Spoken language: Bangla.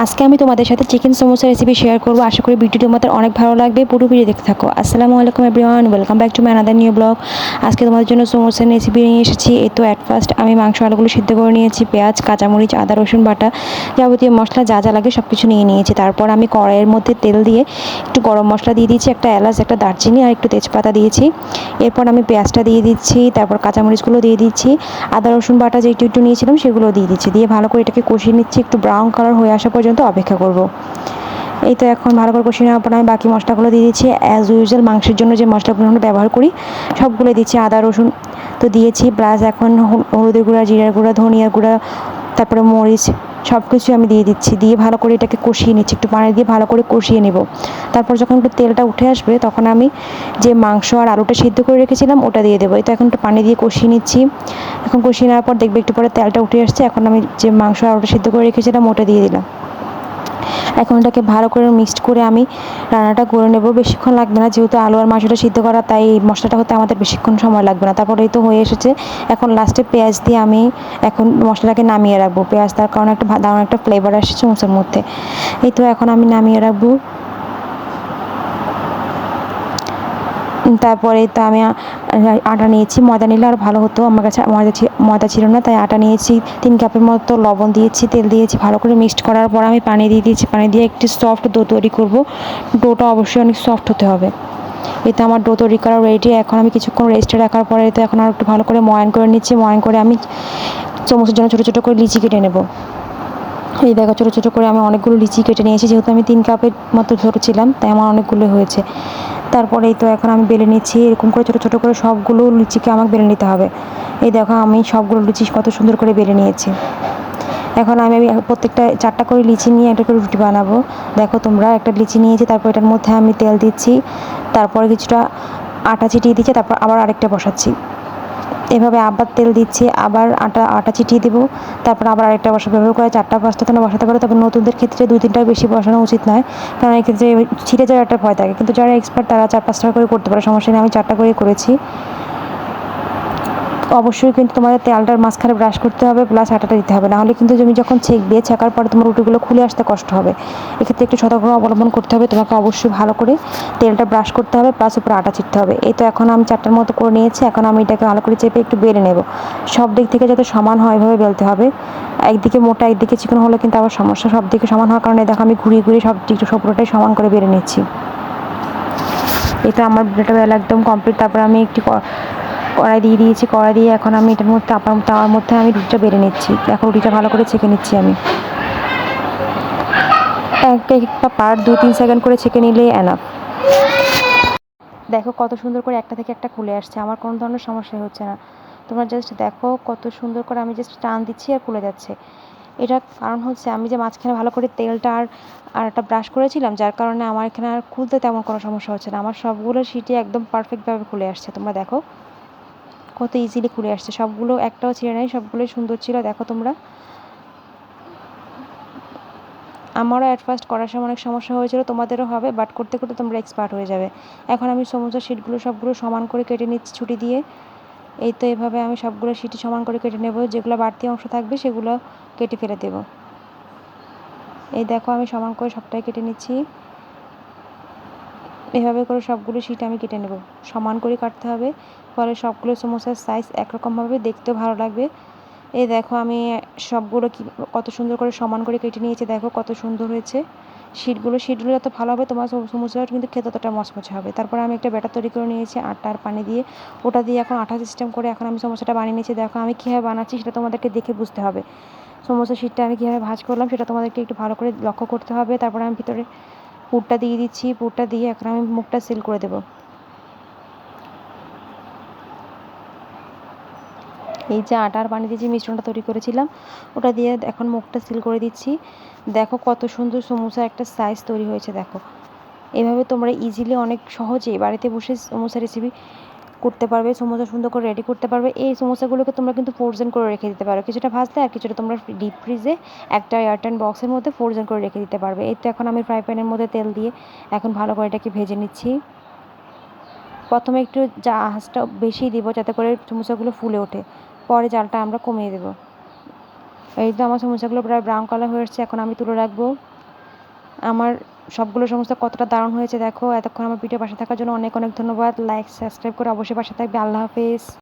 আজকে আমি তোমাদের সাথে চিকেন সমোসা রেসিপি শেয়ার করব। আশা করি ভিডিওটি তোমাদের অনেক ভালো লাগবে। পুরো ভিডিও দেখতে থাকো। আসসালামু আলাইকুম everyone, welcome back to my another new blog. আজকে তোমাদের জন্য সমোসা রেসিপি নিয়ে এসেছি। এই তো অ্যাট ফার্স্ট আমি মাংস আলুগুলো সিদ্ধ করে নিয়েছি। পেঁয়াজ, কাঁচামরিচ, আদা, রসুন বাটা, যাবতীয় মশলা যা যা লাগে সব কিছু নিয়ে নিয়েছি। তারপর আমি কড়াইয়ের মধ্যে তেল দিয়ে একটু গরম মশলা দিয়ে দিয়েছি, একটা এলাচ, একটা দারচিনি আর একটু তেজপাতা দিয়েছি। এরপর আমি পেঁয়াজটা দিয়ে দিচ্ছি, তারপর কাঁচামরিচগুলো দিয়ে দিচ্ছি, আদা রসুন বাটা যে একটু একটু নিয়েছিলাম সেগুলো দিয়ে দিচ্ছি। দিয়ে ভালো করে এটাকে কষিয়ে নিচ্ছি। একটু ব্রাউন কালার হয়ে আসা পর্যন্ত অপেক্ষা করব। এই তো এখন ভালো করে কষিয়ে নেওয়ার পর আমি বাকি মশলাগুলো দিয়ে দিচ্ছি। অ্যাজ ইউজুয়াল মাংসের জন্য যে মশলাগুলো আমরা ব্যবহার করি সবগুলো দিচ্ছি। আদা রসুন তো দিয়েছি, প্লাস এখন হলুদের গুঁড়া, জিরার গুঁড়া, ধনিয়ার গুঁড়া, তারপরে মরিচ সব কিছু আমি দিয়ে দিচ্ছি। দিয়ে ভালো করে এটাকে কষিয়ে নিচ্ছি। একটু পানি দিয়ে ভালো করে কষিয়ে নেব। তারপর যখন একটু তেলটা উঠে আসবে তখন আমি যে মাংস আর আলুটা সিদ্ধ করে রেখেছিলাম ওটা দিয়ে দেবো। এই তো এখন একটু পানি দিয়ে কষিয়ে নিচ্ছি। এখন কষিয়ে নেওয়ার পর দেখবে একটু পরে তেলটা উঠে আসছে। এখন আমি যে মাংস আর আলুটা সিদ্ধ করে রেখেছিলাম ওটা দিয়ে দিলাম। এখন এটাকে ভালো করে মিক্সড করে আমি রান্নাটা করে নেব। বেশিক্ষণ লাগবে না, যেহেতু আলু আর মাংসটা সিদ্ধ করা, তাই এই মশলাটা হতে আমাদের বেশিক্ষণ সময় লাগবে না। তারপরে এই তো হয়ে এসেছে। এখন লাস্টে পেঁয়াজ দিয়ে আমি এখন মশলাটাকে নামিয়ে রাখবো। পেঁয়াজ তার কারণে একটা দারুণ একটা ফ্লেভার আসছে সমোসার মধ্যে। এই তো এখন আমি নামিয়ে রাখবো। তারপরে তো আমি আটা নিয়েছি। ময়দা নিলে আর ভালো হতো, আমার কাছে ময়দা ছিল না, তাই আটা নিয়েছি। 3 কাপের মতো লবণ দিয়েছি, তেল দিয়েছি। ভালো করে মিক্সড করার পর আমি পানি দিয়ে দিয়েছি। পানি দিয়ে একটি সফট ডো তৈরি করব। ডোটা অবশ্যই অনেক সফট হতে হবে। এতে আমার ডো তৈরি করা রেডি। এখন আমি কিছুক্ষণ রেস্টে রাখার পরে তো এখন আর একটু ভালো করে ময়ান করে নিচ্ছি। ময়ান করে আমি চামচের জন্য ছোটো ছোটো করে লিচি কেটে নেব। এই দেখো ছোটো ছোটো করে আমি অনেকগুলো লিচি কেটে নিয়েছি। যেহেতু আমি 3 কাপের মতো ছোটো ছিলাম, তাই আমার অনেকগুলো হয়েছে। তারপরে এই তো এখন আমি বেলে নিচ্ছি। এরকম করে ছোটো ছোটো করে সবগুলো লুচিকে আমাকে বেলে নিতে হবে। এই দেখো আমি সবগুলো লুচি কত সুন্দর করে বেলে নিয়েছি। এখন আমি প্রত্যেকটা 4টা করে লিচি নিয়ে একটা করে রুটি বানাবো। দেখো তোমরা, একটা লিচি নিয়েছি, তারপর এটার মধ্যে আমি তেল দিচ্ছি, তারপরে কিছুটা আটা ছিটিয়ে দিচ্ছি, তারপর আবার আরেকটা বসাচ্ছি। এভাবে আবার তেল দিচ্ছি, আবার আটা ছিটিয়ে দেবো, তারপর আবার আরেকটা বসাবো। এভাবে করে 4টা 5টা তোমরা বসাতে পারো। তবে নতুনদের ক্ষেত্রে 2-3টার বেশি বসানো উচিত নয়, কারণ এক্ষেত্রে ছিটে যাওয়ার একটা ভয় থাকে। কিন্তু যারা এক্সপার্ট তারা 4-5টা করে করতে পারে, সমস্যা নেই। আমি 4টা করে করেছি। অবশ্যই কিন্তু তোমাদের তেলটার মাঝখানে ব্রাশ করতে হবে, প্লাস আটাটা দিতে হবে, নাহলে কিন্তু তুমি যখন ছেঁকবে, ছেঁকার পরে তোমার রুটিগুলো খুলে আসতে কষ্ট হবে। এক্ষেত্রে একটু সতর্কতা অবলম্বন করতে হবে। তোমাকে অবশ্যই ভালো করে তেলটা ব্রাশ করতে হবে, প্লাস উপরে আটা ছিটতে হবে। এই তো এখন আমি 4টার মতো করে নিয়েছি। এখন আমি এটাকে ভালো করে চেপে একটু বেলে নেব। সব দিক থেকে যাতে সমান হয় এভাবে বেলতে হবে। একদিকে মোটা একদিকে চিকন হলে কিন্তু আবার সমস্যা। সব দিকে সমান হওয়ার কারণে দেখো আমি ঘুরিয়ে ঘুরিয়ে সব দিকটা পুরোটাই সমান করে বেলে নিচ্ছি। এটা আমার বেলাটা বেলা একদম কমপ্লিট। তারপর আমি একটি কড়াই দিয়ে দিয়েছি। কড়াই দিয়ে এখন আমি এটার মধ্যে তাওয়ার মধ্যে আমি রুটিটা বেলে নিচ্ছি। এখন রুটিটা ভালো করে ছেঁকে নিচ্ছি আমি। একটা পার 2-3 সেকেন্ড করে ছেঁকে নিলেই এনাফ। দেখো কত সুন্দর করে একটা থেকে একটা খুলে আসছে, আমার কোনো ধরনের সমস্যা হচ্ছে না। তোমরা জাস্ট দেখো কত সুন্দর করে আমি জাস্ট টান দিচ্ছি আর খুলে যাচ্ছে। এটার কারণ হচ্ছে আমি যে মাঝখানে ভালো করে তেলটা আর একটা ব্রাশ করেছিলাম, যার কারণে আমার এখানে আর খুলতে তেমন কোনো সমস্যা হচ্ছে না। আমার সবগুলো সিটে একদম পারফেক্টভাবে খুলে আসছে। তোমরা দেখো কত ইজিলি খুলে আসছে। সবগুলো একটাও ছিঁড়ে নাই, সবগুলোই সুন্দর ছিল। দেখো তোমরা, আমারও অ্যাট ফার্স্ট করার সময় অনেক সমস্যা হয়েছিল, তোমাদেরও হবে, বাট করতে করতে তোমরা এক্সপার্ট হয়ে যাবে। এখন আমি সমুদ্র শিটগুলো সবগুলো সমান করে কেটে নিচ্ছি ছুরি দিয়ে। এই তো এভাবে আমি সবগুলো শিটই সমান করে কেটে নেব। যেগুলো বাড়তি অংশ থাকবে সেগুলো কেটে ফেলে দেব। এই দেখো আমি সমান করে সবটাই কেটে নিচ্ছি। এভাবে করে সবগুলো শিট আমি কেটে নেব। সমান করে কাটতে হবে, ফলে সবগুলো সমোসার সাইজ একরকম হবে, দেখতেও ভালো লাগবে। এই দেখো আমি সবগুলো কত সুন্দর করে সমান করে কেটে নিয়েছি। দেখো কত সুন্দর হয়েছে। শিটগুলো যত ভালো হবে তোমার সমোসাটা কিন্তু খেতে ততটা মচমচে হবে। তারপর আমি একটা ব্যাটার তৈরি করে নিয়েছি আটা আর পানি দিয়ে। ওটা দিয়ে এখন আঠা সিস্টেম করে এখন আমি সমোসাটা বানিয়ে নিয়েছি। দেখো আমি কীভাবে বানাচ্ছি সেটা তোমাদেরকে দেখে বুঝতে হবে। সমোসা শিটটা আমি কীভাবে ভাঁজ করলাম সেটা তোমাদেরকে একটু ভালো করে লক্ষ্য করতে হবে। তারপরে আমি ভিতরে পুরটা দিয়ে দিচ্ছি। পুরটা দিয়ে এখন আমি মুখটা সিল করে দেবো। এই যে আটা আর পানি দিয়ে যে মিশ্রণটা তৈরি করেছিলাম ওটা দিয়ে এখন মুখটা সিল করে দিচ্ছি। দেখো কত সুন্দর সমোসা একটা সাইজ তৈরি হয়েছে। দেখো এভাবে তোমরা ইজিলি অনেক সহজেই বাড়িতে বসে সমোসা রেসিপি করতে পারবে, সমোসা সুন্দর করে রেডি করতে পারবে। এই সমোসাগুলোকে তোমরা কিন্তু ফ্রোজেন করে রেখে দিতে পারো, কিছুটা ভাজলে আর কিছুটা তোমরা ডিপ ফ্রিজে একটা এয়ারটাইট বক্সের মধ্যে ফ্রোজেন করে রেখে দিতে পারবে। এই তো এখন আমি ফ্রাই প্যানের মধ্যে তেল দিয়ে এখন ভালো করে এটাকে ভেজে নিচ্ছি। প্রথমে একটু আঁচটা বেশি দিব যাতে করে সমোসাগুলো ফুলে ওঠে, পরে জালটা আমরা কমিয়ে দেব। এই তো আমার সমোসাগুলো প্রায় ব্রাউন কালার হয়ে এসেছে, এখন আমি তুলে রাখবো। আমার সবগুলো সমস্যা কতটা দারুণ হয়েছে দেখো। এতক্ষণ আমার ভিডিও পাশে থাকার জন্য অনেক অনেক ধন্যবাদ। লাইক সাবস্ক্রাইব করে অবশ্যই পাশে থাকবে। আল্লাহ হাফেজ।